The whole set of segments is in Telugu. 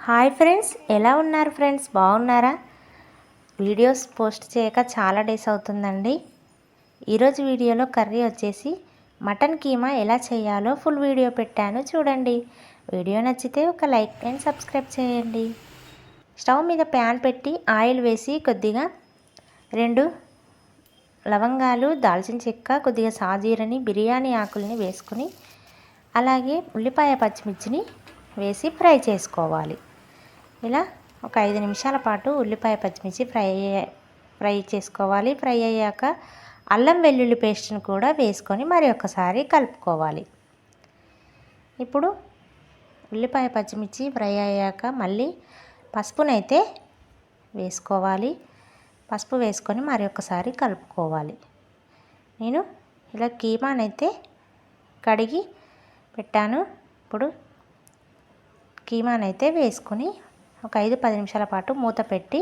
హాయ్ ఫ్రెండ్స్, ఎలా ఉన్నారు ఫ్రెండ్స్? బాగున్నారా? వీడియోస్ పోస్ట్ చేయక చాలా డేస్ అవుతుందండి. ఈరోజు వీడియోలో కర్రీ వచ్చేసి మటన్ కీమా ఎలా చేయాలో ఫుల్ వీడియో పెట్టాను, చూడండి. వీడియో నచ్చితే ఒక లైక్ అండ్ సబ్స్క్రైబ్ చేయండి. స్టవ్ మీద ప్యాన్ పెట్టి ఆయిల్ వేసి కొద్దిగా 2 లవంగాలు, దాల్చిన చెక్క, కొద్దిగా సాజీరని, బిర్యానీ ఆకుల్ని వేసుకొని అలాగే ఉల్లిపాయ పచ్చిమిర్చిని వేసి ఫ్రై చేసుకోవాలి. ఇలా ఒక 5 నిమిషాల పాటు ఉల్లిపాయ పచ్చిమిర్చి ఫ్రై చేసుకోవాలి. ఫ్రై అయ్యాక అల్లం వెల్లుల్లి పేస్ట్ని కూడా వేసుకొని మరి ఒకసారి కలుపుకోవాలి. ఇప్పుడు ఉల్లిపాయ పచ్చిమిర్చి ఫ్రై అయ్యాక మళ్ళీ పసుపునైతే వేసుకోవాలి. పసుపు వేసుకొని మరి ఒకసారి కలుపుకోవాలి. నేను ఇలా కీమానైతే కడిగి పెట్టాను. ఇప్పుడు కీమానైతే వేసుకొని ఒక 5-10 నిమిషాల పాటు మూత పెట్టి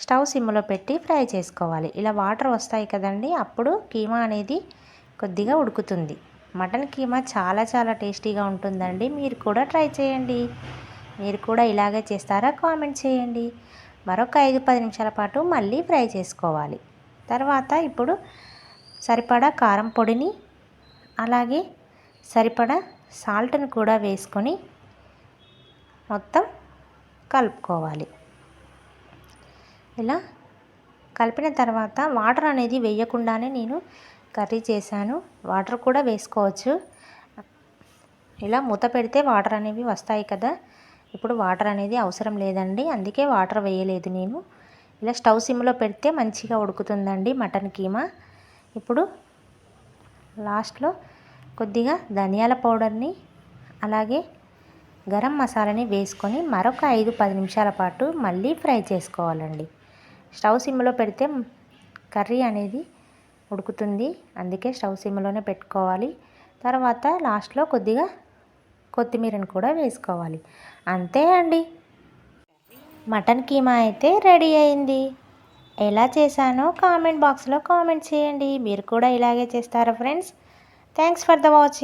స్టవ్ సిమ్లో పెట్టి ఫ్రై చేసుకోవాలి. ఇలా వాటర్ వస్తాయి కదండి, అప్పుడు కీమా అనేది కొద్దిగా ఉడుకుతుంది. మటన్ కీమా చాలా టేస్టీగా ఉంటుందండి. మీరు కూడా ట్రై చేయండి. మీరు కూడా ఇలాగే చేస్తారా? కామెంట్ చేయండి. మరొక 5-10 నిమిషాల పాటు మళ్ళీ ఫ్రై చేసుకోవాలి. తర్వాత ఇప్పుడు సరిపడా కారం పొడిని అలాగే సరిపడా సాల్ట్ని కూడా వేసుకొని మొత్తం కలుపుకోవాలి. ఇలా కలిపిన తర్వాత వాటర్ అనేది వేయకుండానే నేను కర్రీ చేశాను. వాటర్ కూడా వేసుకోవచ్చు. ఇలా మూత పెడితే వాటర్ అనేవి వస్తాయి కదా, ఇప్పుడు వాటర్ అనేది అవసరం లేదండి, అందుకే వాటర్ వేయలేదు నేను. ఇలా స్టవ్ సిమ్లో పెడితే మంచిగా ఉడుకుతుందండి మటన్ కీమా. ఇప్పుడు లాస్ట్లో కొద్దిగా ధనియాల పౌడర్ని అలాగే గరం మసాలాని వేసుకొని మరొక 5-10 నిమిషాల పాటు మళ్ళీ ఫ్రై చేసుకోవాలండి. స్టవ్ సిమ్లో పెడితే కర్రీ అనేది ఉడుకుతుంది, అందుకే స్టవ్ సిమ్లోనే పెట్టుకోవాలి. తర్వాత లాస్ట్లో కొద్దిగా కొత్తిమీరని కూడా వేసుకోవాలి. అంతే అండి, మటన్ కీమా అయితే రెడీ అయింది. ఎలా చేశానో కామెంట్ బాక్స్లో కామెంట్ చేయండి. మీరు కూడా ఇలాగే చేస్తారా friends? Thanks for the watching.